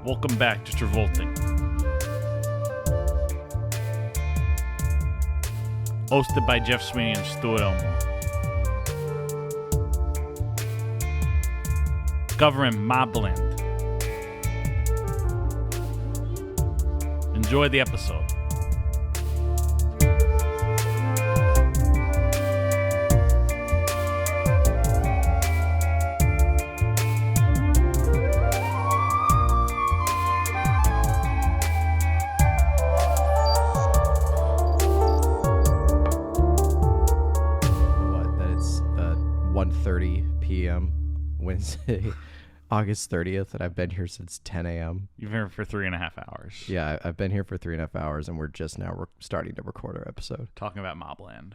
Welcome back to Travolting. Hosted by Jeff Sweeney and Stuart Elmore. Covering my blend. Enjoy the episode. Wednesday, August 30th, and I've been here since 10 a.m. You've been here for 3.5 hours. Yeah, I've been here for 3.5 hours, and we're just now starting to record our episode. Talking about Mobland.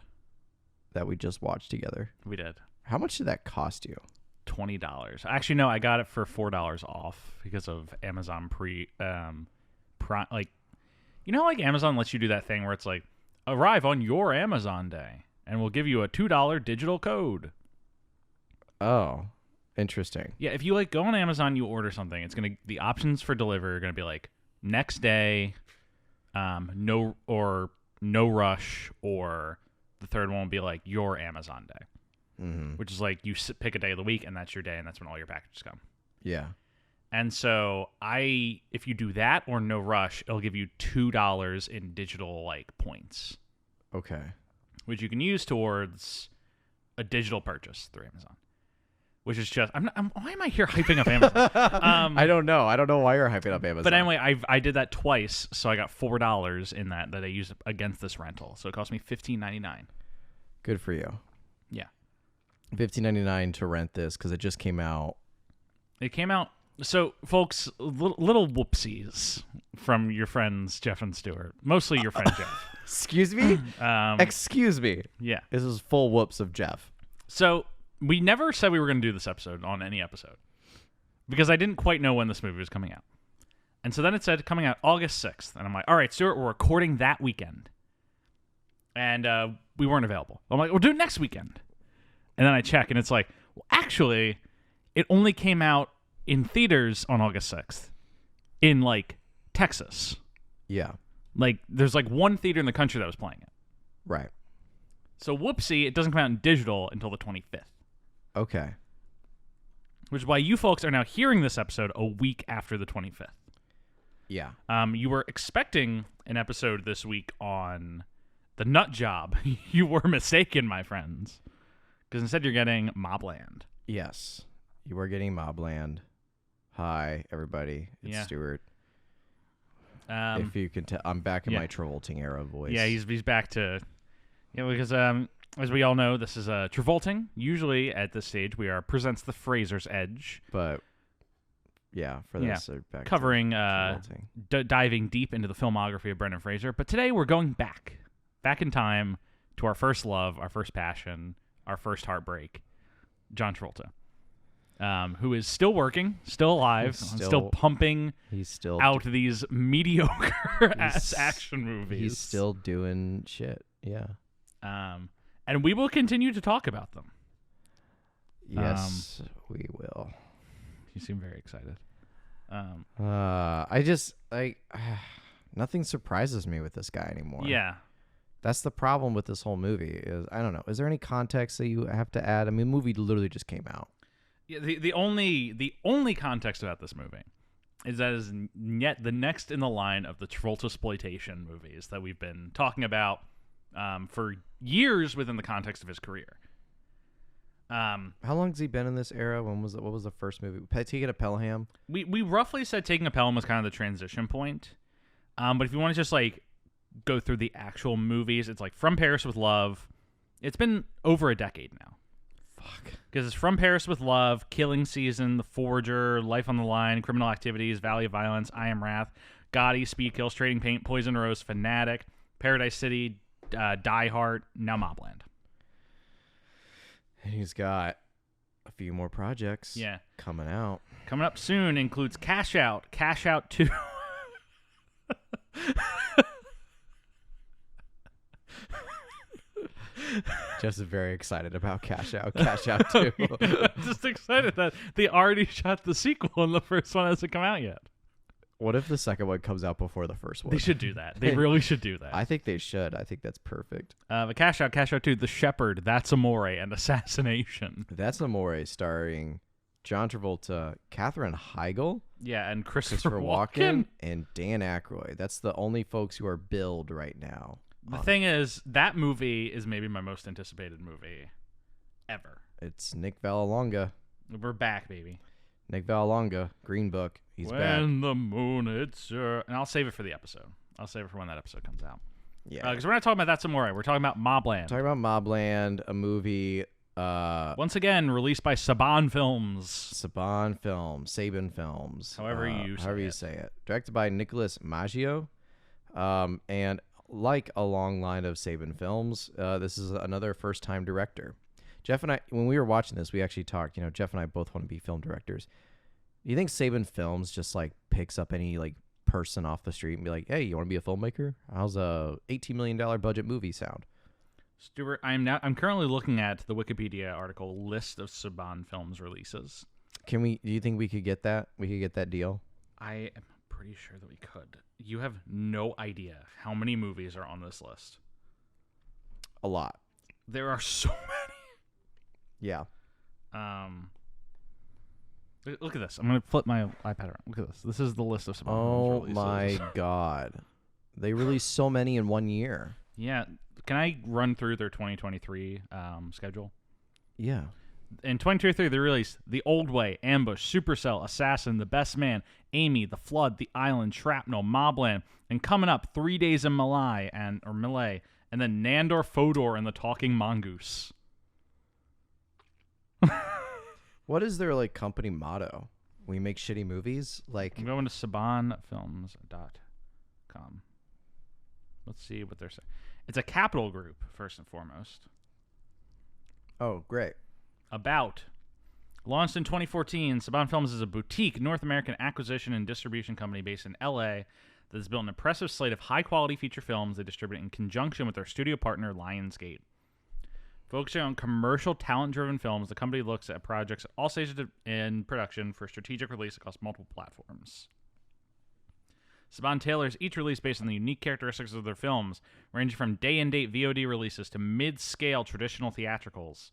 That we just watched together. We did. How much did that cost you? $20. Actually, no, I got it for $4 off because of Amazon Prime. Like, you know, like Amazon lets you do that thing where it's like, arrive on your Amazon day, and we'll give you a $2 digital code. Oh, interesting. Yeah, if you like go on Amazon, you order something, it's gonna the options for delivery are gonna be like next day, no rush, or the third one will be like your Amazon day, which is like you pick a day of the week and that's your day and that's when all your packages come. Yeah. And so if you do that or no rush, it'll give you $2 in digital like points. Okay. Which you can use towards a digital purchase through Amazon. Which is just, why am I here hyping up Amazon? I don't know. I don't know why you're hyping up Amazon. But anyway, I did that twice, so I got $4 in that I used against this rental. So it cost me $15.99. Good for you. Yeah. $15.99 to rent this because it just came out. It came out. So, folks, little whoopsies from your friends Jeff and Stuart. Mostly your friend Jeff. Excuse me? Excuse me. Yeah. This is full whoops of Jeff. So we never said we were going to do this episode on any episode because I didn't quite know when this movie was coming out. And so then it said coming out August 6th. And I'm like, all right, Stuart, we're recording that weekend. And we weren't available. I'm like, we'll do it next weekend. And then I check and it's like, well, actually, it only came out in theaters on August 6th in like Texas. Yeah. Like there's like one theater in the country that was playing it. Right. So whoopsie, it doesn't come out in digital until the 25th. Okay. Which is why you folks are now hearing this episode a week after the 25th. Yeah. You were expecting an episode this week on the nut job. You were mistaken, my friends. Because instead you're getting Mobland. Yes. You are getting Mobland. Hi, everybody. It's Stuart. If you can tell, I'm back in my Travolting era voice. Yeah, he's back to... Yeah, because as we all know, this is Travolting. Usually at this stage, presents the Fraser's Edge. But yeah, for this, back covering diving deep into the filmography of Brendan Fraser. But today we're going back in time to our first love, our first passion, our first heartbreak, John Travolta, who is still working, still alive, still pumping. He's still out these mediocre ass action movies. He's still doing shit. Yeah. And we will continue to talk about them. Yes, we will. You seem very excited. I just nothing surprises me with this guy anymore. Yeah. That's the problem with this whole movie is, I don't know. Is there any context that you have to add? I mean, the movie literally just came out. Yeah, the only context about this movie is that is yet the next in the line of the Travolta exploitation movies that we've been talking about for years within the context of his career. How long has he been in this era? What was the first movie? Taking a Pelham? We roughly said Taking a Pelham was kind of the transition point. But if you want to just like go through the actual movies, it's like From Paris with Love. It's been over a decade now. Fuck. Because it's From Paris with Love, Killing Season, The Forger, Life on the Line, Criminal Activities, Valley of Violence, I Am Wrath, Gotti, Speed Kills, Trading Paint, Poison Rose, Fanatic, Paradise City, Die Hard, now Mobland. And he's got a few more projects coming out. Coming up soon includes Cash Out 2. Just very excited about Cash Out 2. Just excited that they already shot the sequel and the first one hasn't come out yet. What if the second one comes out before the first one? They should do that. They really should do that. I think they should. I think that's perfect. The Cash Out 2, The Shepherd, That's Amore, and Assassination. That's Amore, starring John Travolta, Katherine Heigl, and Christopher Walken, and Dan Aykroyd. That's the only folks who are billed right now. The thing is, that movie is maybe my most anticipated movie ever. It's Nick Vallelonga. We're back, baby. Nick Vallelonga, Green Book. He's back. When the moon hits her. And I'll save it for the episode. I'll save it for when that episode comes out. Yeah. Because we're not talking about That's Amore. We're talking about Mobland. Talking about Mobland, a movie. Once again, released by Saban Films. Saban Films. However you say it. Directed by Nicholas Maggio. And like a long line of Saban Films, this is another first-time director. Jeff and I, when we were watching this, we actually talked, Jeff and I both want to be film directors. Do you think Saban Films just like picks up any like person off the street and be like, hey, you want to be a filmmaker? How's a $18 million budget movie sound? Stuart, I'm currently looking at the Wikipedia article list of Saban Films releases. Do you think we could get that? We could get that deal? I am pretty sure that we could. You have no idea how many movies are on this list. A lot. There are so many. Yeah. Look at this. I'm going to flip my iPad around. Look at this. This is the list of Saban Films releases. Oh my God. They released so many in 1 year. Yeah. Can I run through their 2023 schedule? Yeah. In 2023, they released The Old Way, Ambush, Supercell, Assassin, The Best Man, Amy, The Flood, The Island, Shrapnel, Mobland, and coming up, 3 Days in Malay, and then Nandor Fodor and the Talking Mongoose. What is their like company motto? We make shitty movies? Like I'm going to sabanfilms.com. Let's see what they're saying. It's a capital group, first and foremost. Oh, great. About. Launched in 2014, Saban Films is a boutique North American acquisition and distribution company based in L.A. that has built an impressive slate of high-quality feature films they distribute in conjunction with their studio partner, Lionsgate. Focusing on commercial, talent-driven films, the company looks at projects at all stages in production for strategic release across multiple platforms. Saban tailors each release based on the unique characteristics of their films, ranging from day-and-date VOD releases to mid-scale traditional theatricals.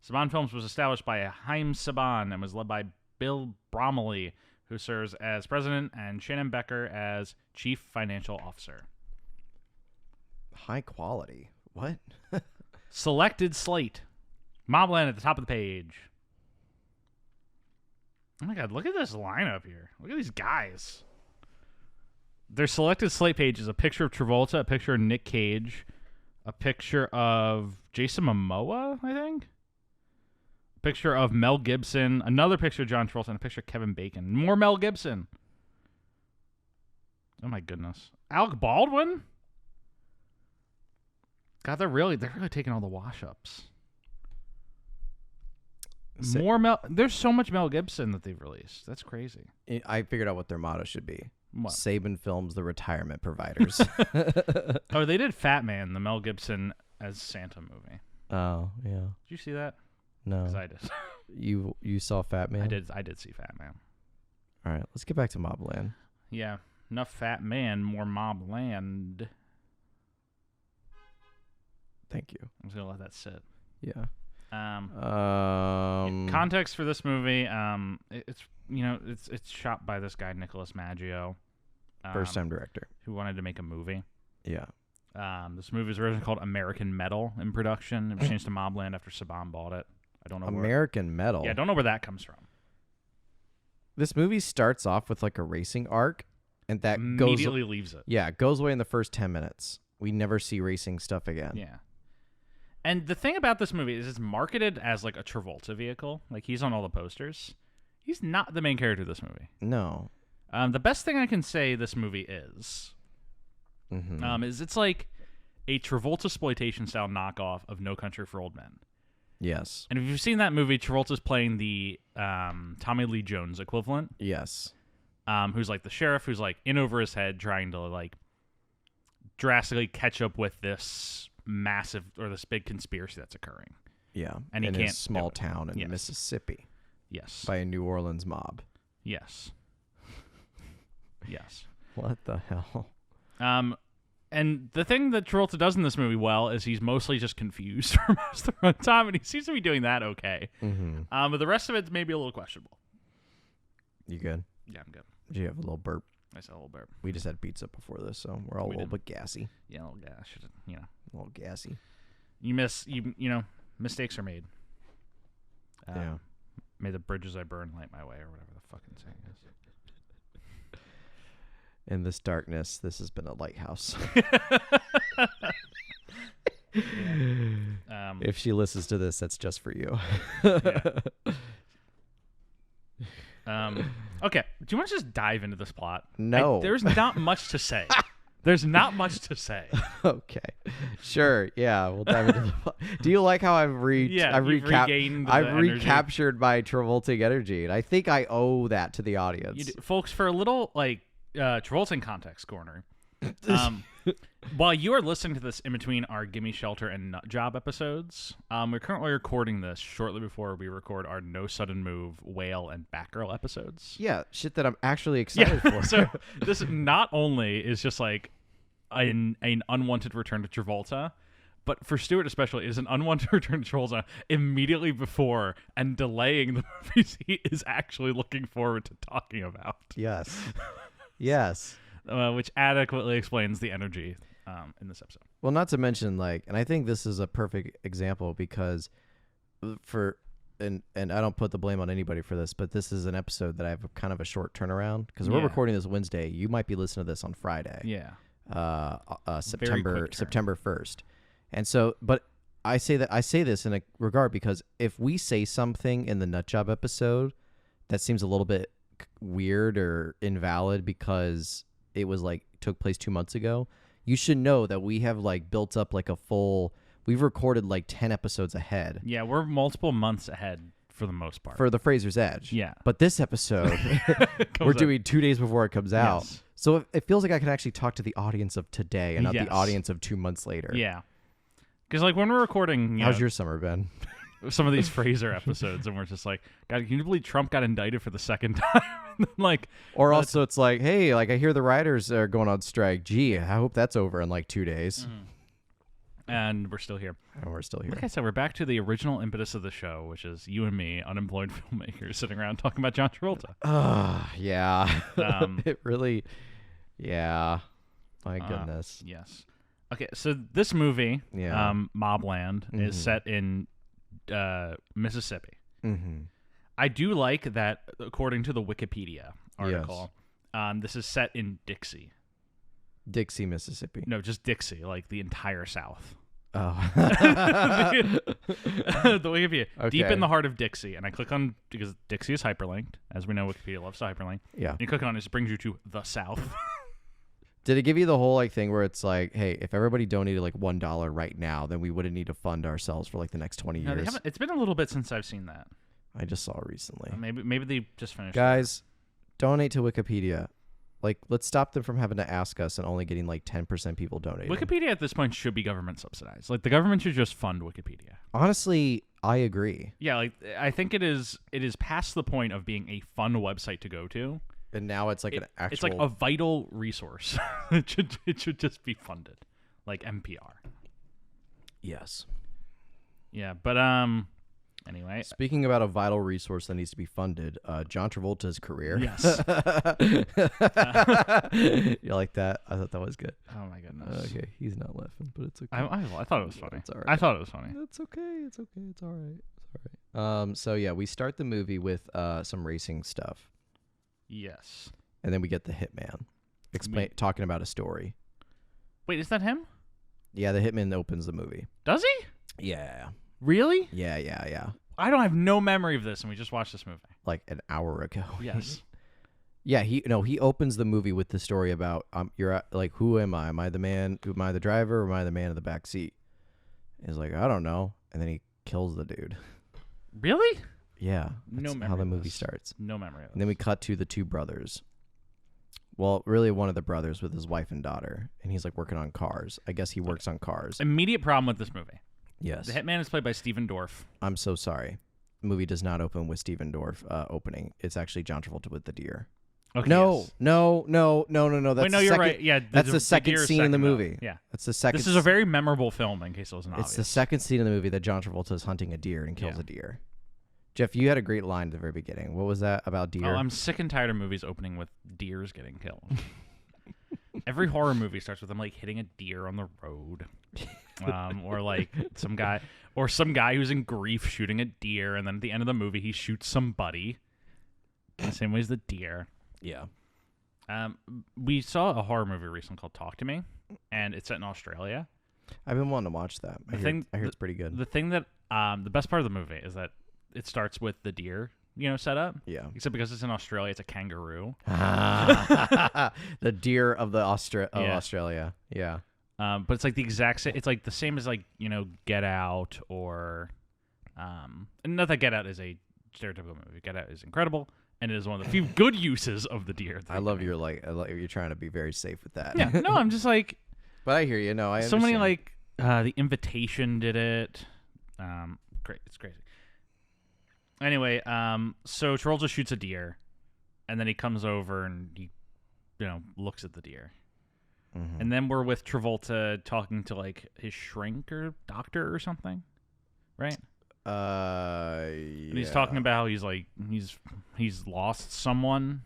Saban Films was established by Haim Saban and was led by Bill Bromley, who serves as president, and Shannon Becker as chief financial officer. High quality. What? Selected slate. Mobland at the top of the page. Oh my God, look at this lineup here. Look at these guys. Their selected slate page is a picture of Travolta, a picture of Nick Cage, a picture of Jason Momoa, I think. A picture of Mel Gibson, another picture of John Travolta, and a picture of Kevin Bacon. More Mel Gibson. Oh my goodness. Alec Baldwin? God, they're really taking all the wash-ups. There's so much Mel Gibson that they've released. That's crazy. I figured out what their motto should be. What? Saban Films, the retirement providers. Oh, they did Fat Man, the Mel Gibson as Santa movie. Oh, yeah. Did you see that? No. Because I did. You saw Fat Man? I did see Fat Man. All right, let's get back to Mobland. Yeah, enough Fat Man, more Mobland. Thank you. I'm just gonna let that sit. Yeah. Context for this movie. It's shot by this guy Nicholas Maggio, first time director who wanted to make a movie. Yeah. This movie was originally called American Metal in production. It was changed to Mobland after Saban bought it. I don't know. American Metal. Yeah, I don't know where that comes from. This movie starts off with like a racing arc, and that immediately leaves it. Yeah, it goes away in the first 10 minutes. We never see racing stuff again. Yeah. And the thing about this movie is it's marketed as like a Travolta vehicle. Like he's on all the posters. He's not the main character of this movie. No. The best thing I can say this movie is it's like a Travolta exploitation style knockoff of No Country for Old Men. Yes. And if you've seen that movie, Travolta's playing the Tommy Lee Jones equivalent. Yes. Who's like the sheriff who's like in over his head trying to like drastically catch up with this this big conspiracy that's occurring. Yeah. And he in can't. A small town in Mississippi. Yes. By a New Orleans mob. Yes. Yes. What the hell? And the thing that Travolta does in this movie well is he's mostly just confused for most of the time, and he seems to be doing that okay. Mm-hmm. But the rest of it's maybe a little questionable. You good? Yeah, I'm good. Did you have a little burp? I said a little burp. We just had pizza before this, so we're all a little bit gassy. Yeah, a little gas. A little gassy. Mistakes are made. Yeah. May the bridges I burn light my way, or whatever the fucking saying is. In this darkness, this has been a lighthouse. If she listens to this, that's just for you. Okay. Do you want to just dive into this plot? No. There's not much to say. There's not much to say. Okay. Sure. Yeah. We'll dive into the plot. Do you like how I've regained recaptured my Travolting energy? And I think I owe that to the audience. Folks, for a little Travolting context corner, while you are listening to this in between our Gimme Shelter and Nut Job episodes, we're currently recording this shortly before we record our No Sudden Move, Whale, and Batgirl episodes. Yeah, shit that I'm actually excited for. So this not only is just like an unwanted return to Travolta, but for Stuart especially, is an unwanted return to Travolta immediately before and delaying the movies he is actually looking forward to talking about. Yes. Yes. Which adequately explains the energy in this episode. Well, not to mention, and I think this is a perfect example because and I don't put the blame on anybody for this, but this is an episode that I have kind of a short turnaround because we're recording this Wednesday. You might be listening to this on Friday. Yeah. September 1st. And so, but I say this in a regard because if we say something in the Nut Job episode that seems a little bit weird or invalid because it was took place 2 months ago, you should know that we have built up we've recorded 10 episodes ahead. Yeah, we're multiple months ahead for the most part. For the Fraser's Edge. Yeah. But this episode, we're doing 2 days before it comes out. Yes. So it feels like I could actually talk to the audience of today and not the audience of 2 months later. Yeah. Because when we're recording... How's your summer been? Some of these Fraser episodes, and we're just like, God, can you believe Trump got indicted for the second time? Or also it's like, hey, I hear the writers are going on strike. Gee, I hope that's over in 2 days. Mm-hmm. And we're still here. And we're still here. Like I said, we're back to the original impetus of the show, which is you and me, unemployed filmmakers, sitting around talking about John Travolta. Yeah. It really, yeah. My goodness. Yes. Okay, so this movie, Mobland, is set in Mississippi. Mm-hmm. I do like that, according to the Wikipedia article, this is set in Dixie. Dixie, Mississippi. No, just Dixie, the entire South. Oh. The Wikipedia. Okay. Deep in the heart of Dixie. And I click on, because Dixie is hyperlinked. As we know, Wikipedia loves to hyperlink. Yeah. And you click on it, it brings you to the South. Did it give you the whole thing where it's hey, if everybody donated $1 right now, then we wouldn't need to fund ourselves for the next 20 years? No, it's been a little bit since I've seen that. I just saw it recently. Maybe they just finished. Guys, donate to Wikipedia. Let's stop them from having to ask us and only getting 10% people donating. Wikipedia at this point should be government subsidized. The government should just fund Wikipedia. Honestly, I agree. Yeah, I think it is past the point of being a fun website to go to. And now it's an actual... It's a vital resource. It should just be funded, like NPR. Yes. Yeah, but anyway. Speaking about a vital resource that needs to be funded, John Travolta's career. Yes. You like that? I thought that was good. Oh my goodness. Okay, he's not laughing, but it's okay. I thought it was funny. It's all right. I thought it was funny. It's okay. It's okay. It's all right. It's all right. So yeah, we start the movie with some racing stuff. Yes. And then we get the hitman talking about a story. Wait, is that him? Yeah, the hitman opens the movie. Does he? Yeah. Really? Yeah. I don't have no memory of this, and we just watched this movie. An hour ago. Yes. Yeah, he opens the movie with the story about who am I? Am I the man? Am I the driver? Or am I the man in the back seat? He's like, I don't know, and then he kills the dude. Really? Yeah. No memory. How the movie starts. No memory of this. And then we cut to the two brothers. Well, really one of the brothers with his wife and daughter, and he's working on cars. I guess he works on cars. Immediate problem with this movie. Yes. The hitman is played by Stephen Dorff. I'm so sorry. The movie does not open with Stephen Dorff opening. It's actually John Travolta with the deer. Okay, No, yes. no. That's Wait, no, the you're second, right. Yeah, that's the second deer is scene in the second, though. movie. Yeah, That's the second. this is a very memorable film. In case it wasn't It's the obvious. second scene in the movie that John Travolta is hunting a deer and kills Yeah. a deer. Jeff, you had a great line at the very beginning. What was that about deer? Oh, I'm sick and tired of movies opening with deers getting killed. Every horror movie starts with them like hitting a deer on the road, or like some guy who's in grief shooting a deer, and then at the end of the movie he shoots somebody. In the same way as the deer. Yeah. We saw a horror movie recently called Talk to Me, and it's set in Australia. I've been wanting to watch that. I hear it's pretty good. The thing that the best part of the movie is that it starts with the deer, setup. Yeah. Except because it's in Australia, it's a kangaroo. The deer of the Yeah. Australia. Yeah. But it's like the exact same. It's like the same as like Get Out or, and not that Get Out is a stereotypical movie. Get Out is incredible, and it is one of the few good uses of the deer. I love your you're trying to be very safe with that. Yeah, no, I'm just like, But I hear you. No, I so understand. many like The Invitation did it. Great, it's crazy. Anyway, so Travolta shoots a deer, and then he comes over and he, looks at the deer. Mhm. And then we're with Travolta talking to like his shrink or doctor or something, right? And he's talking about how he's like he's lost someone.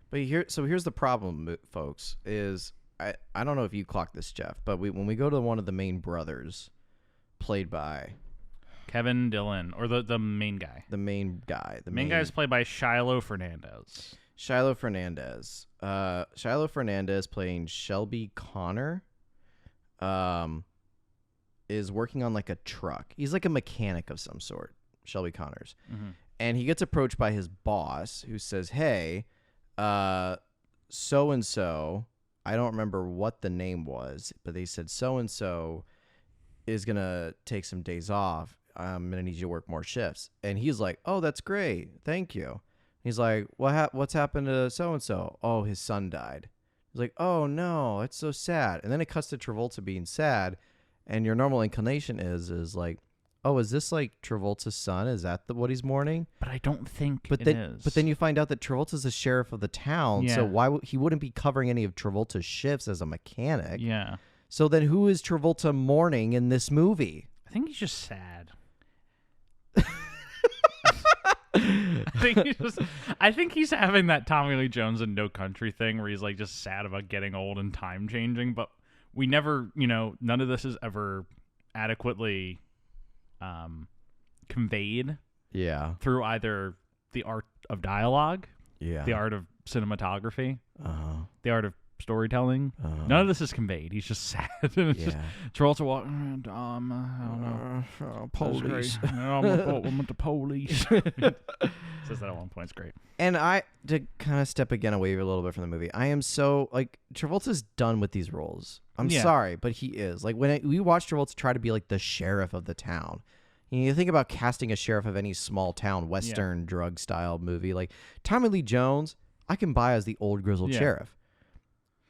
But here's the problem, folks. Is I don't know if you clocked this, Jeff, but when we go to one of the main brothers, played by Kevin Dillon, or the main guy. the main guy, The main guy is played by Shiloh Fernandez. Shiloh Fernandez. Shiloh Fernandez playing Shelby Connor. Is working on like a truck. He's like a mechanic of some sort, Shelby Connors. Mm-hmm. And he gets approached by his boss who says, "Hey, so-and-so, I don't remember what the name was, but they said so-and-so is going to take some days off. I'm going to need you to work more shifts." And he's like, "Oh, that's great. Thank you." He's like, what's happened to so-and-so? "Oh, his son died." He's like, "Oh, no, it's so sad." And then it cuts to Travolta being sad. And your normal inclination is like, "Oh, is this like Travolta's son? Is that what he's mourning?" But I don't think But it is. then you find out that Travolta's the sheriff of the town, so Yeah. why he wouldn't be covering any of Travolta's shifts as a mechanic? Yeah. So then, who is Travolta mourning in this movie? I think he's just sad. I think he's having that Tommy Lee Jones and No Country thing where he's like just sad about getting old and time changing, but we never, none of this is ever adequately conveyed Yeah, through either the art of dialogue, yeah, the art of cinematography, the art of storytelling. uh-huh. None of this is conveyed. He's just sad. And it's just Yeah, Travolta walking, I don't know. police. I'm with the police. Says that at one point. It's great. And to kind of step again away a little bit from the movie, I am so like Travolta's done with these roles. I'm Yeah. sorry, but he is like we watch Travolta try to be like the sheriff of the town. You think about casting a sheriff of any small town Western drug style movie, like Tommy Lee Jones, I can buy as the old grizzled Yeah. sheriff,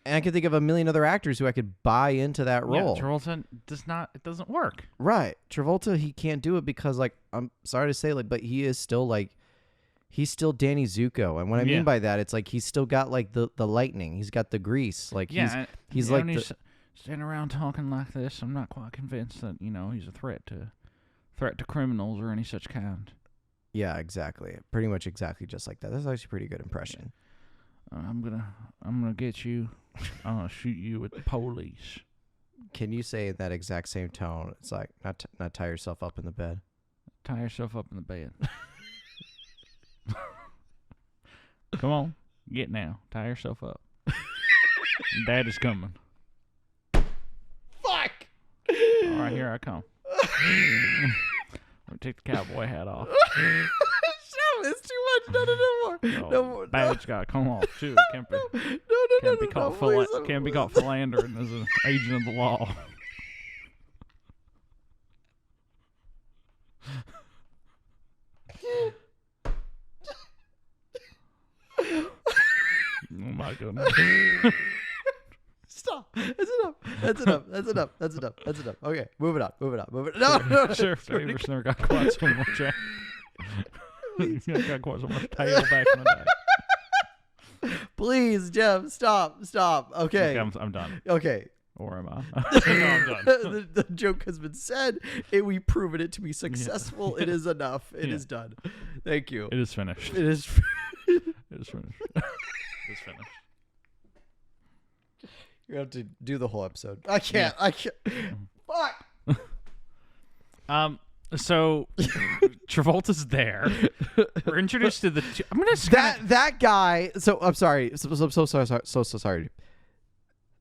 and I can think of a million other actors who I could buy into that role. Yeah, Travolta does not. It doesn't work. Right, Travolta, he can't do it because like I'm sorry to say but he is still like. He's still Danny Zuko, and what I mean by that, it's like he's still got like the lightning. He's got the grease. Like he's like standing around talking like this. I'm not quite convinced that he's a threat to criminals or any such kind. Yeah, exactly. Pretty much exactly just like that. That's actually a pretty good impression. I'm gonna get you. I'm gonna shoot you with the police. Can you say in that exact same tone? It's like not tie yourself up in the bed. Tie yourself up in the bed. Come on, get now. Tie yourself up. Dad is coming. Fuck! All right, here I come. I'm gonna take the cowboy hat off. Shut up, it's too much. No more. Badge gotta come off too. Can't be No, caught please. can't be caught philandering as an agent of the law. Oh my goodness. Stop. That's enough. Okay, moving on. No. Sheriff Davis never got quite so much. Got quite so much tail back in the day. Please, Jeff, stop. Okay. I'm done. Okay. Or am I? No, I'm done. The joke has been said. We've proven it to be successful. Yeah. It is enough. It is done. Thank you. It is finished. It is. It is finished. It's finished. You have to do the whole episode. I can't. Fuck. So Travolta's there. We're introduced to the. I'm gonna that guy. So I'm sorry. So sorry.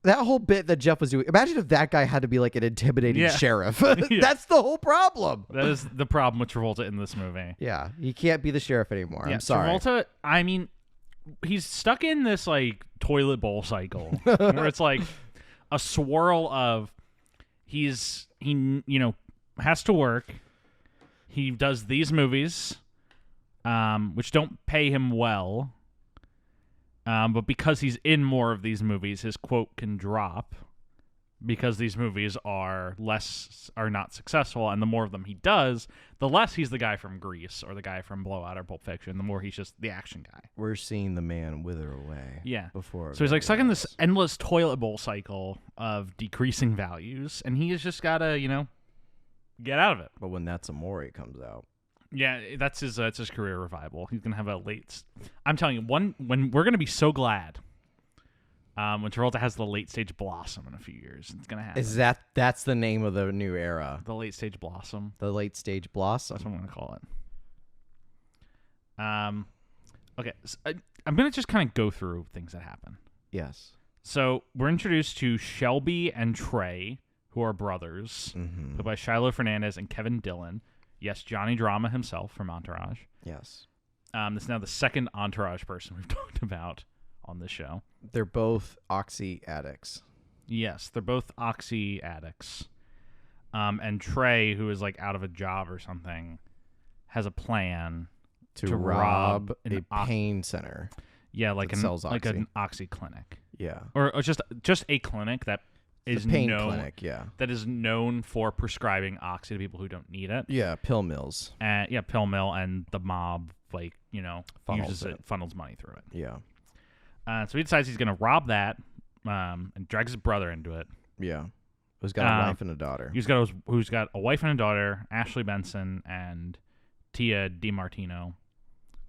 That whole bit that Jeff was doing. Imagine if that guy had to be like an intimidating sheriff. Yeah. That's the whole problem. That is the problem with Travolta in this movie. Yeah, he can't be the sheriff anymore. Yeah, I'm sorry. Travolta. I mean, he's stuck in this like toilet bowl cycle where it's like a swirl of he has to work. He does these movies, which don't pay him well. But because he's in more of these movies, his quote can drop because these movies are not successful. And the more of them he does, the less he's the guy from Grease or the guy from Blowout or Pulp Fiction. The more he's just the action guy. We're seeing the man wither away. Yeah. Before. So he's like stuck in this endless toilet bowl cycle of decreasing values, and he has just gotta, get out of it. But when That's Amore comes out. Yeah, that's his career revival. He's gonna have a late. I'm telling you, when we're gonna be so glad when Travolta has the late stage blossom in a few years. It's gonna happen. That's the name of the new era? The late stage blossom. The late stage blossom. That's what I'm gonna call it. Okay, so I'm gonna just kind of go through things that happen. Yes. So we're introduced to Shelby and Trey, who are brothers, played by Shiloh Fernandez and Kevin Dillon. Yes, Johnny Drama himself from Entourage. Yes. This is now the second Entourage person we've talked about on this show. They're both Oxy addicts. Yes, they're both Oxy addicts. And Trey, who is like out of a job or something, has a plan to rob a pain center. Yeah, like sells Oxy. like an Oxy clinic. Yeah. Or just a clinic that is pain clinic, yeah. That is known for prescribing Oxy to people who don't need it. Yeah, pill mills. Pill mill, and the mob, Funnels funnels money through it. Yeah. So he decides he's going to rob that, and drags his brother into it. Yeah. Who's got a wife and a daughter. Who's got a wife and a daughter, Ashley Benson and Tia DiMartino.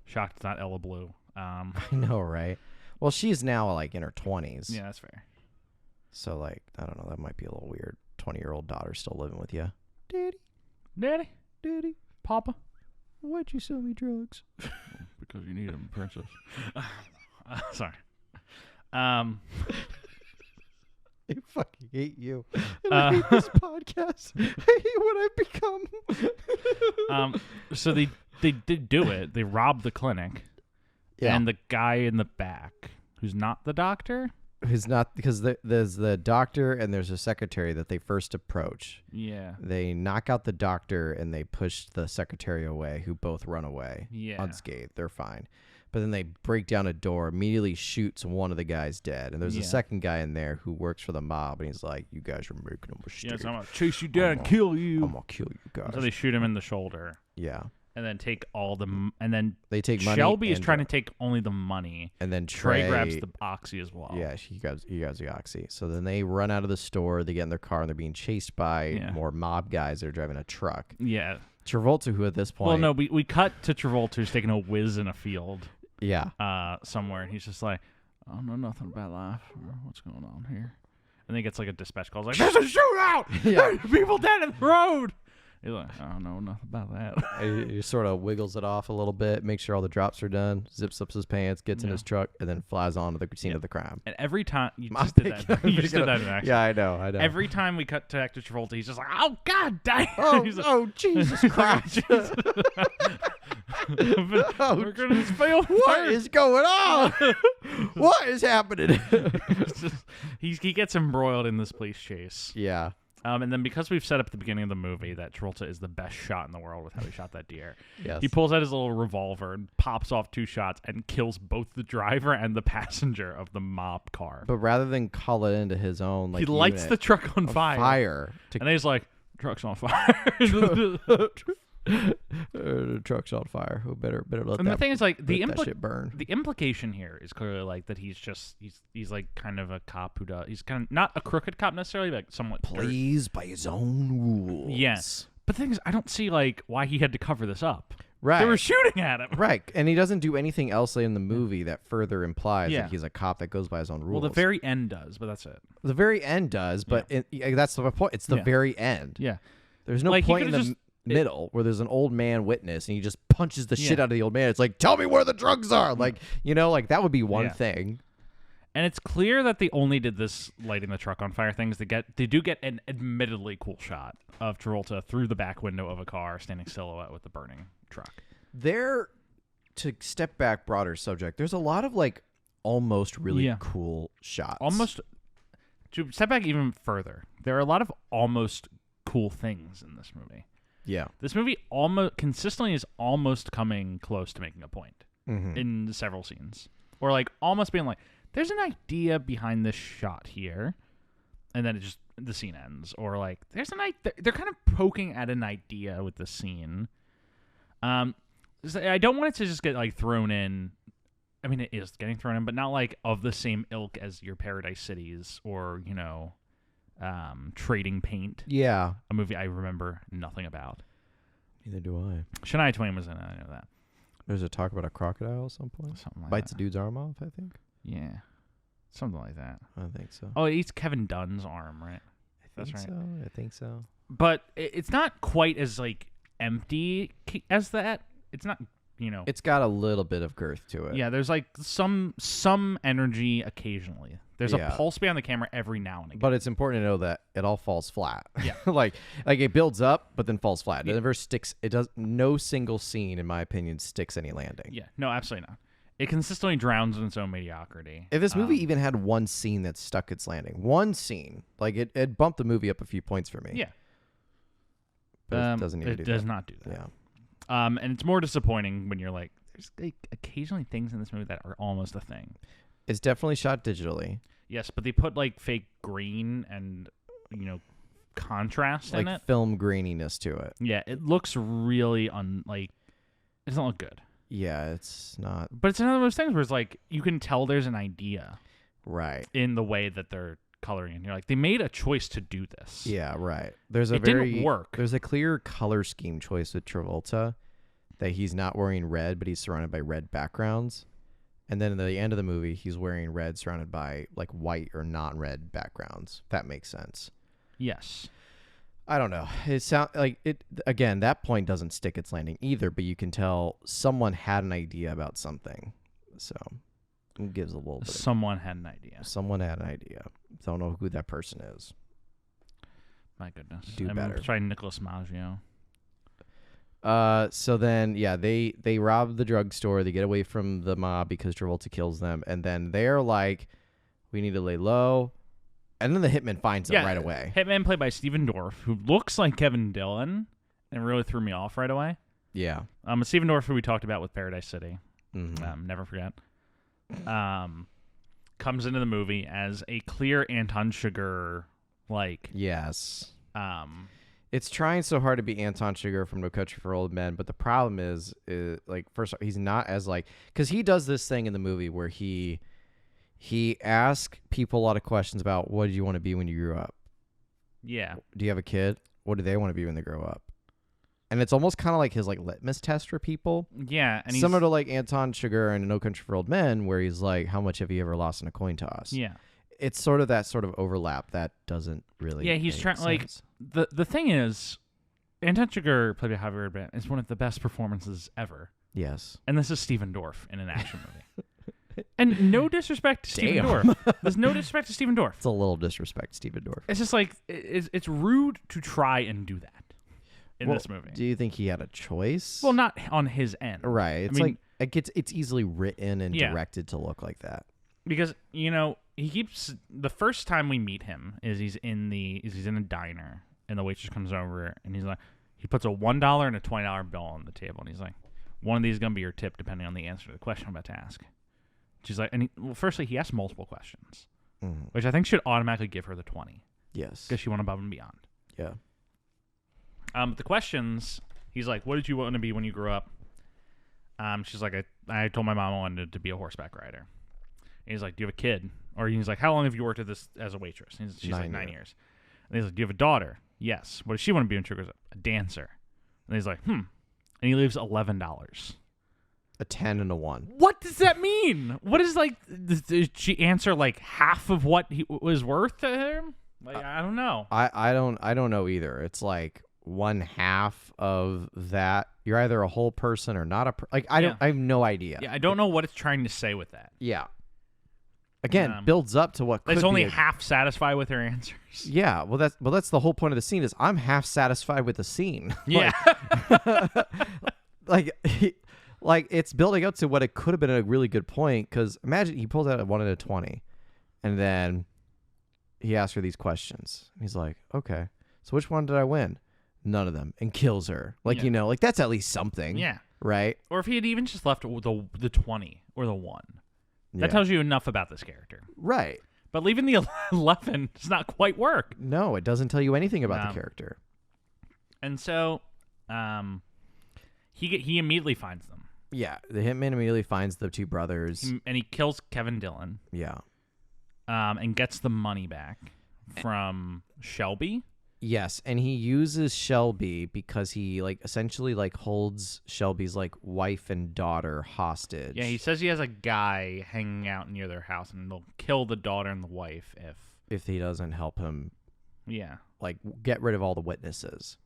Shocked it's not Ella Blue. I know, right? Well, she's now like in her 20s. Yeah, that's fair. So, like, I don't know. That might be a little weird. 20-year-old daughter still living with you. Daddy, Papa. Why'd you sell me drugs? Because you need them, princess. Sorry. I fucking hate you. And I hate this podcast. I hate what I've become. So they did do it. They robbed the clinic. Yeah. And the guy in the back, who's not the doctor. Who's not, because there's the doctor and there's a secretary that they first approach. Yeah. They knock out the doctor and they push the secretary away, who both run away unscathed. They're fine. But then they break down a door, immediately shoots one of the guys dead. And there's a second guy in there who works for the mob, and he's like, you guys are making a mistake. Yes, I'm going to chase you down and kill you. I'm going to kill you guys. So they shoot him in the shoulder. Yeah. And then take and then they take money. Shelby is trying to take only the money. And then Trey grabs the Oxy as well. Yeah, he grabs the Oxy. So then they run out of the store, they get in their car, and they're being chased by more mob guys that are driving a truck. Yeah. Travolta, who at this point... Well, no, we cut to Travolta, who's taking a whiz in a field. Yeah. Somewhere, and he's just like, I don't know nothing about life or what's going on here. And then he gets like a dispatch call. He's like, there's a shootout! Yeah. There's people dead in the road! He's like, I don't know nothing about that. He sort of wiggles it off a little bit, makes sure all the drops are done, zips up his pants, gets in his truck, and then flies on to the scene of the crime. And every time you just did that, you just did that in action. Yeah, I know. Every time we cut to actor Travolta, he's just like, "Oh God, damn!" Oh, Jesus Christ! We're gonna fail. What is going on? What is happening? He gets embroiled in this police chase. Yeah. And then because we've set up at the beginning of the movie that Travolta is the best shot in the world with how he shot that deer, he pulls out his little revolver and pops off 2 shots and kills both the driver and the passenger of the mob car. But rather than call it into his own, he lights the truck on fire. And then he's like, "Truck's on fire." The truck's on fire. We better let And that. the thing is, like, let that shit burn. the implication here is clearly like that he's like kind of a cop who does. He's kind of not a crooked cop necessarily, but somewhat Plays by his own rules. Yes. But the thing is, I don't see like why he had to cover this up. Right. They were shooting at him. Right. And he doesn't do anything else in the movie that further implies Yeah. that he's a cop that goes by his own rules. Well, the very end does, but that's it. The very end does, but that's the point. It's the very end. Yeah. There's no Like, he point in the could've middle where there's an old man witness and he just punches the shit out of the old man. It's like, tell me where the drugs are. Like, like that would be one thing. And it's clear that they only did this lighting the truck on fire things. They do get an admittedly cool shot of Travolta through the back window of a car standing silhouette with the burning truck. To step back, broader subject, there's a lot of like almost really cool shots. Almost, to step back even further, there are a lot of almost cool things in this movie. Yeah. This movie almost consistently is almost coming close to making a point in several scenes. Or like almost being like, there's an idea behind this shot here. And then the scene ends. Or like, they're kind of poking at an idea with the scene. I don't want it to just get like thrown in. I mean, it is getting thrown in, but not like of the same ilk as your Paradise Cities or, Trading Paint. Yeah. A movie I remember nothing about. Neither do I. Shania Twain was in it. I know that. There's a talk about a crocodile at some point. Something like Bites that. a dude's arm off, I think. Yeah. Something like that. I think so. Oh, it eats Kevin Dunn's arm, right? That's right. I think so. But it's not quite as like empty as that. It's not, It's got a little bit of girth to it. Yeah, there's like some energy occasionally. There's a pulse behind the camera every now and again. But it's important to know that it all falls flat. Yeah. like it builds up, but then falls flat. It never sticks. It does. No single scene, in my opinion, sticks any landing. Yeah. No, absolutely not. It consistently drowns in its own mediocrity. If this movie even had one scene that stuck its landing, one scene, like it bumped the movie up a few points for me. Yeah. But it doesn't even do that. It does not do that. Yeah. And it's more disappointing when you're like, there's like occasionally things in this movie that are almost a thing. It's definitely shot digitally. Yes, but they put like fake green and contrast in it. Like film graininess to it. Yeah, it looks really it doesn't look good. Yeah, it's not. But it's one of those things where it's like you can tell there's an idea. Right. In the way that they're coloring it. You're like, they made a choice to do this. Yeah, right. It didn't work. There's a clear color scheme choice with Travolta that he's not wearing red, but he's surrounded by red backgrounds. And then at the end of the movie, he's wearing red surrounded by like white or non-red backgrounds. If that makes sense. Yes. I don't know. It sounds like it again, that point doesn't stick its landing either, but you can tell someone had an idea about something. So it gives a little bit. Someone had an idea. Someone had an idea. Don't know who that person is. My goodness. Do better. Try Nicholas Maggio. So then, they rob the drugstore. They get away from the mob because Travolta kills them. And then they're like, we need to lay low. And then the hitman finds them right away. Hitman played by Stephen Dorff, who looks like Kevin Dillon and really threw me off right away. Yeah. Stephen Dorff, who we talked about with Paradise City. Mm-hmm. Never forget. Comes into the movie as a clear Anton Chigurh, Yes. It's trying so hard to be Anton Chigurh from No Country for Old Men, but the problem is first off, he's not as because he does this thing in the movie where he asks people a lot of questions about what did you want to be when you grew up? Yeah. Do you have a kid? What do they want to be when they grow up? And it's almost kind of like his litmus test for people. Yeah, and similar to Anton Chigurh in No Country for Old Men, where he's like, "How much have you ever lost in a coin toss?" Yeah, it's sort of that sort of overlap that doesn't really. Yeah, he's trying the thing is, Anton Chigurh played by Javier Bardem is one of the best performances ever. Yes, and this is Stephen Dorff in an action movie. And no disrespect to Stephen Dorff. There's no disrespect to Stephen Dorff. It's a little disrespect to Stephen Dorff. It's just like it's rude to try and do that in this movie. Do you think he had a choice? Well, not on his end. Right. It's it's easily written and directed to look like that. Because, he keeps the first time we meet him is he's in a diner and the waitress comes over and he's like, he puts a $1 and a $20 bill on the table and he's like, one of these is gonna be your tip depending on the answer to the question I'm about to ask. She's like, firstly he asked multiple questions, which I think should automatically give her the 20. Yes, because she went above and beyond. Yeah. The questions He's like, what did you want to be when you grew up? She's like, I told my mom I wanted to be a horseback rider. And he's like, do you have a kid? Or he's like, how long have you worked at this as a waitress? And she's like, 9 years. And he's like, do you have a daughter? Yes. What does she want to be when she grows up? A dancer. And he's like, And he leaves $11. A 10 and a 1. What does that mean? What is like? Did she answer like half of what he was worth to him? Like I don't know. I don't know either. It's like 1/2 of that. You're either a whole person or not I have no idea. Yeah, I don't know what it's trying to say with that. Yeah. Again, builds up to what could it's only be half satisfied with her answers. Yeah, well that's the whole point of the scene is I'm half satisfied with the scene. Yeah. Like it's building up to what it could have been a really good point, because imagine he pulls out a 1 and a 20 and then he asks her these questions. He's like, okay, so which one did I win? None of them, and kills her. Like, like that's at least something. Yeah. Right? Or if he had even just left the 20 or the 1. That tells you enough about this character. Right. But leaving the 11 does not quite work. No, it doesn't tell you anything about the character. And so he immediately finds them. Yeah, the hitman immediately finds the two brothers. And he kills Kevin Dillon. Yeah. And gets the money back from Shelby. Yes, and he uses Shelby because he essentially holds Shelby's wife and daughter hostage. Yeah, he says he has a guy hanging out near their house, and they'll kill the daughter and the wife if he doesn't help him. Yeah, get rid of all the witnesses,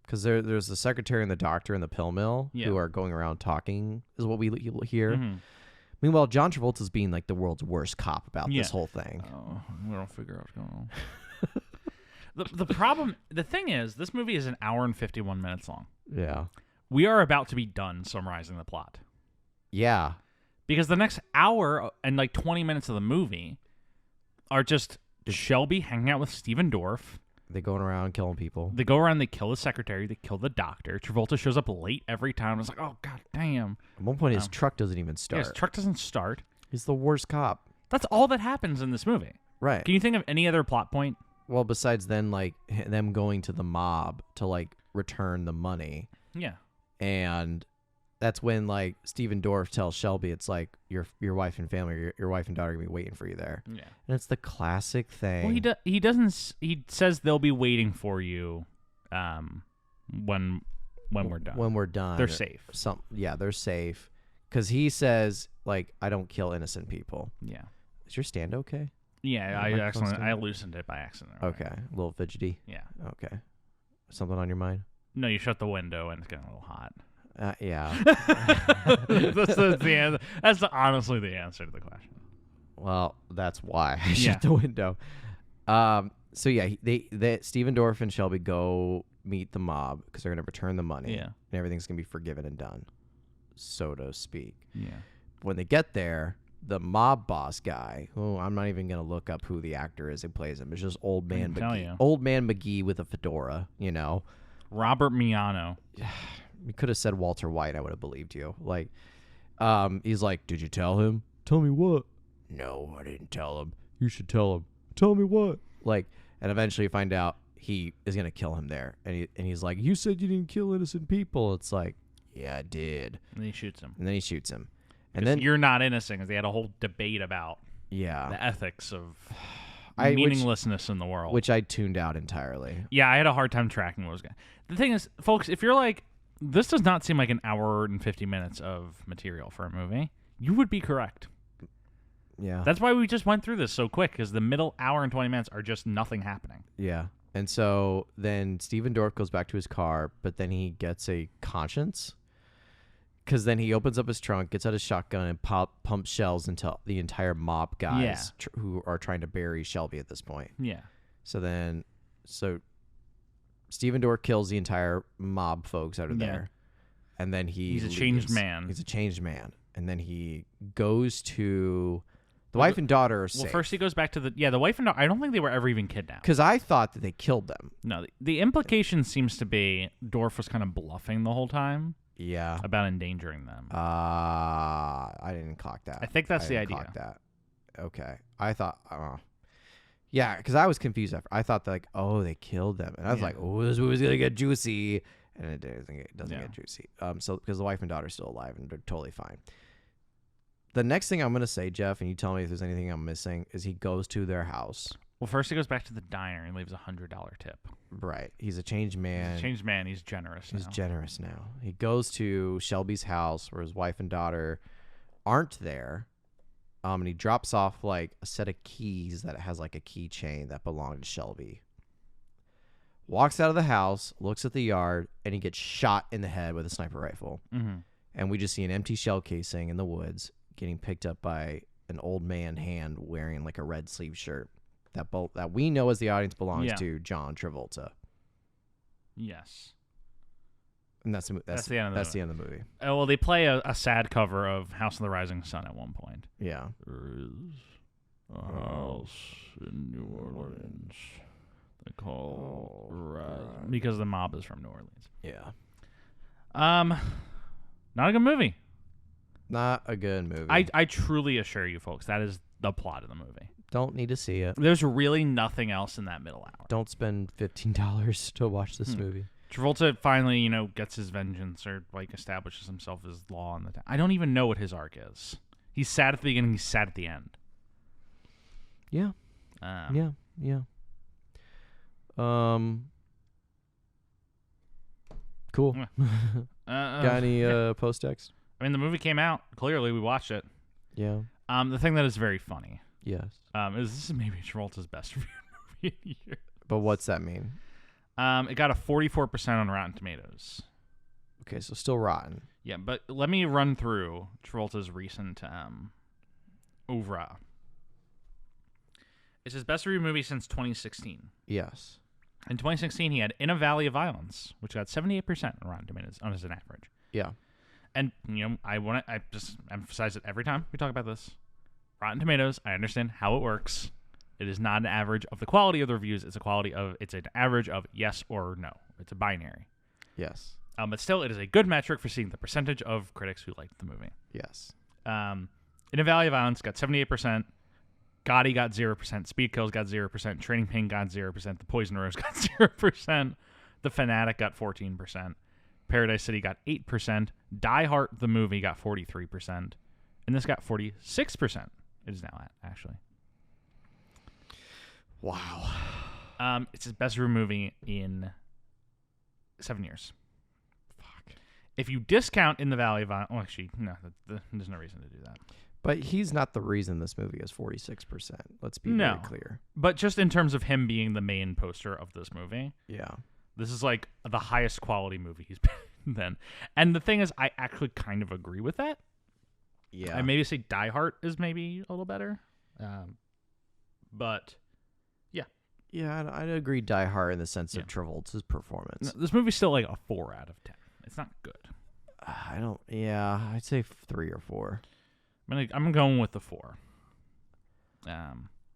because there's the secretary and the doctor in the pill mill who are going around talking, is what we hear. Mm-hmm. Meanwhile, John Travolta's being the world's worst cop about this whole thing. Oh, we don't figure out what's going on. The thing is, this movie is an hour and 51 minutes long. Yeah. We are about to be done summarizing the plot. Yeah. Because the next hour and 20 minutes of the movie are just Shelby hanging out with Steven Dorff. They going around killing people. They go around, they kill the secretary, they kill the doctor. Travolta shows up late every time. It's like, oh, god damn. At one point, his truck doesn't even start. Yeah, his truck doesn't start. He's the worst cop. That's all that happens in this movie. Right. Can you think of any other plot point? Well, besides then, them going to the mob to, return the money. Yeah. And that's when, Steven Dorff tells Shelby, it's your wife and family, your wife and daughter are going to be waiting for you there. Yeah. And it's the classic thing. Well, he says they'll be waiting for you when we're done. When we're done. They're safe. They're safe. Because he says, I don't kill innocent people. Yeah. Is your stand okay? Yeah, I loosened it by accident. Right? Okay, a little fidgety. Yeah. Okay. Something on your mind? No, you shut the window and it's getting a little hot. Yeah. That's honestly the answer to the question. Well, that's why I shut the window. So yeah, they Steven Dorff and Shelby go meet the mob because they're gonna return the money. Yeah. And everything's gonna be forgiven and done, so to speak. Yeah. When they get there, the mob boss guy, who I'm not even gonna look up who the actor is who plays him. It's just Old Man McGee. Old Man McGee with a fedora, Robert Miano. You could have said Walter White. I would have believed you. He's like, did you tell him? Tell me what? No, I didn't tell him. You should tell him. Tell me what? And eventually you find out he is gonna kill him there, and he's like, you said you didn't kill innocent people. It's like, yeah, I did. And he shoots him. And then you're not innocent, because they had a whole debate about the ethics of meaninglessness in the world, which I tuned out entirely. Yeah, I had a hard time tracking what was going. The thing is, folks, if you're like, this does not seem like an hour and 50 minutes of material for a movie, you would be correct. Yeah, that's why we just went through this so quick, because the middle hour and 20 minutes are just nothing happening. Yeah, and so then Steven Dorff goes back to his car, but then he gets a conscience. Because then he opens up his trunk, gets out his shotgun, and pumps shells into the entire mob guys who are trying to bury Shelby at this point. Yeah. So Steven Dorff kills the entire mob folks out of there. And then he's a changed man. He's a changed man. And then he goes to... The wife and daughter are safe. Well, first he goes back to the wife and daughter. I don't think they were ever even kidnapped. Because I thought that they killed them. No, the implication seems to be Dorff was kind of bluffing the whole time. Yeah. About endangering them. I didn't clock that. I think that's the idea. Clock that. Okay. I thought, yeah, because I was confused. I thought that, they killed them. And I was like, oh, this movie's going to get juicy. and it doesn't Yeah. get juicy. So because the wife and daughter are still alive and they're totally fine. The next thing I'm gonna say, Jeff, and you tell me if there's anything I'm missing, is he goes to their house. Well, first he goes back to the diner and leaves $100 tip. Right. He's a changed man. He's a changed man. He's generous now. He's generous now. He goes to Shelby's house where his wife and daughter aren't there. And he drops off like a set of keys that has like a keychain that belonged to Shelby. Walks out of the house, looks at the yard, and he gets shot in the head with a sniper rifle. Mm-hmm. And we just see an empty shell casing in the woods getting picked up by an old man hand wearing like a red sleeve shirt that we know as the audience belongs to John Travolta. Yes. And that's the end of the movie. Well, they play a sad cover of House of the Rising Sun at one point. Yeah. There is a house in New Orleans they call Rising because the mob is from New Orleans. Yeah. Not a good movie. Not a good movie. I truly assure you, folks, that is the plot of the movie. Don't need to see it. There's really nothing else in that middle hour. Don't spend $15 to watch this movie. Travolta finally, gets his vengeance or like establishes himself as law in the town. I don't even know what his arc is. He's sad at the beginning. He's sad at the end. Yeah. Yeah. Cool. Got any post text? I mean, the movie came out. Clearly, we watched it. Yeah. The thing that is very funny. Yes. Is this is maybe Travolta's best reviewed movie of the year. But what's that mean? It got a 44% on Rotten Tomatoes. Okay, so still rotten. Yeah, but let me run through Travolta's recent oeuvre. It's his best reviewed movie since 2016. Yes. In 2016, he had In a Valley of Violence, which got 78% on Rotten Tomatoes as an average. Yeah. And I just emphasize it every time we talk about this. Rotten Tomatoes, I understand how it works. It is not an average of the quality of the reviews. It's an average of yes or no. It's a binary. Yes. But still, it is a good metric for seeing the percentage of critics who liked the movie. Yes. In a Valley of Violence got 78%. Gotti got 0%. Speed Kills got 0%. Training Pain got 0%. The Poison Rose got 0%. The Fanatic got 14%. Paradise City got 8%. Die Hard, the movie, got 43%. And this got 46%. It is now at, actually. Wow. It's his best movie in 7 years. Fuck. If you discount In the Valley of Violence... Well, actually, no. There's no reason to do that. But he's not the reason this movie is 46%. Let's be very clear. But just in terms of him being the main poster of this movie... Yeah. This is like the highest quality movie he's been then. And the thing is, I actually kind of agree with that. Yeah. I maybe say Die Hard is maybe a little better. But, yeah. Yeah, I'd agree Die Hard in the sense of Travolta's performance. This movie's still like a 4 out of 10. It's not good. I'd say 3 or 4. I'm going with the 4.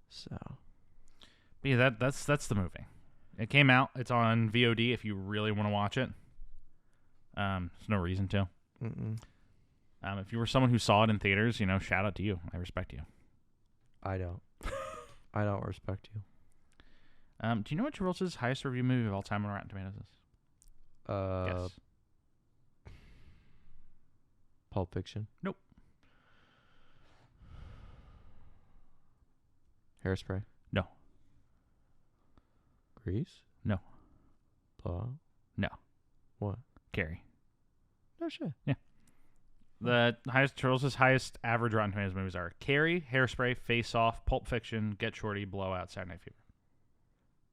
So. But yeah, that's the movie. It came out. It's on VOD if you really want to watch it. There's no reason to. Mm-mm. If you were someone who saw it in theaters, shout out to you. I respect you. I don't. I don't respect you. Do you know what Travolta's highest review movie of all time on Rotten Tomatoes is? Yes. Pulp Fiction? Nope. Hairspray? No. Grease? No. Paw? No. What? Carrie. No shit. Yeah. Travolta's highest average Rotten Tomatoes movies are Carrie, Hairspray, Face Off, Pulp Fiction, Get Shorty, Blowout, Saturday Night Fever.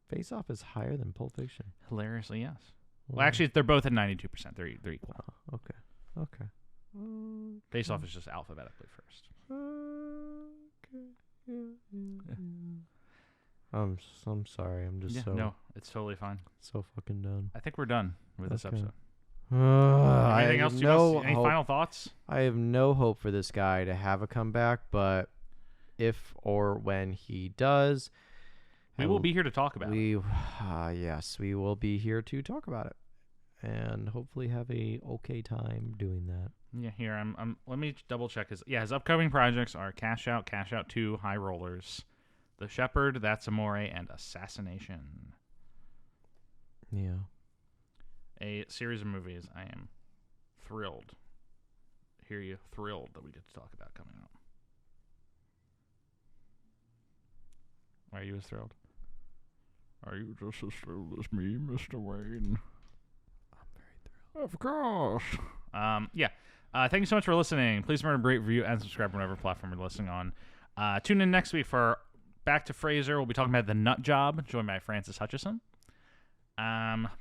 Face Off is higher than Pulp Fiction. Hilariously, yes. Well, actually, they're both at 92%. They're equal. Oh, okay. Face Off is just alphabetically first. Okay. Yeah. I'm sorry. I'm just no, it's totally fine. So fucking done. I think we're done with this episode. Anything else? Any final thoughts? I have no hope for this guy to have a comeback, but if or when he does, we will be here to talk about it. Yes, we will be here to talk about it, and hopefully have a okay time doing that. Yeah, here I'm. Let me double check his upcoming projects are Cash Out 2, High Rollers, The Shepherd, That's Amore, and Assassination. Yeah. a series of movies I am thrilled. Hear you, thrilled that we get to talk about coming up. Why are you as thrilled? Are you just as thrilled as me, Mr. Wayne? I'm very thrilled. Of course. Thank you so much for listening. Please remember to rate, review, and subscribe on whatever platform you're listening on. Tune in next week for Back to Fraser. We'll be talking about The Nut Job, joined by Francis Hutchison.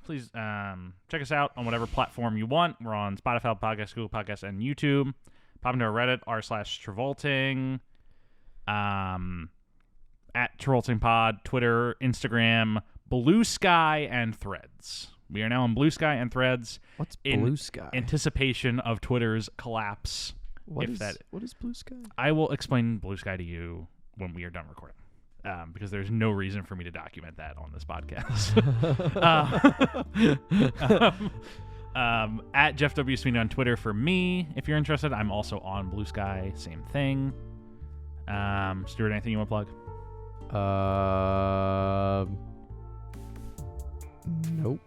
Please check us out on whatever platform you want. We're on Spotify, Podcasts, Google Podcasts, and YouTube. Pop into our Reddit, r/Travolting. At Travolting Pod, Twitter, Instagram, BlueSky, and Threads. We are now on BlueSky and Threads. What's in BlueSky? Anticipation of Twitter's collapse. What is BlueSky? I will explain BlueSky to you when we are done recording. Because there's no reason for me to document that on this podcast. At Jeff W. Sweeney on Twitter for me, if you're interested. I'm also on BlueSky, same thing. Stuart, anything you want to plug? Nope.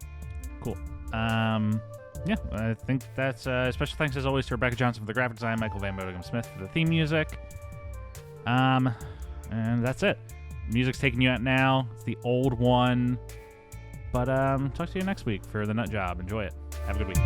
Cool. I think that's special thanks as always to Rebecca Johnson for the graphic design, Michael Van Bodegum Smith for the theme music. And that's it. Music's taking you out now. It's the old one. But talk to you next week for The Nut Job. Enjoy it. Have a good week.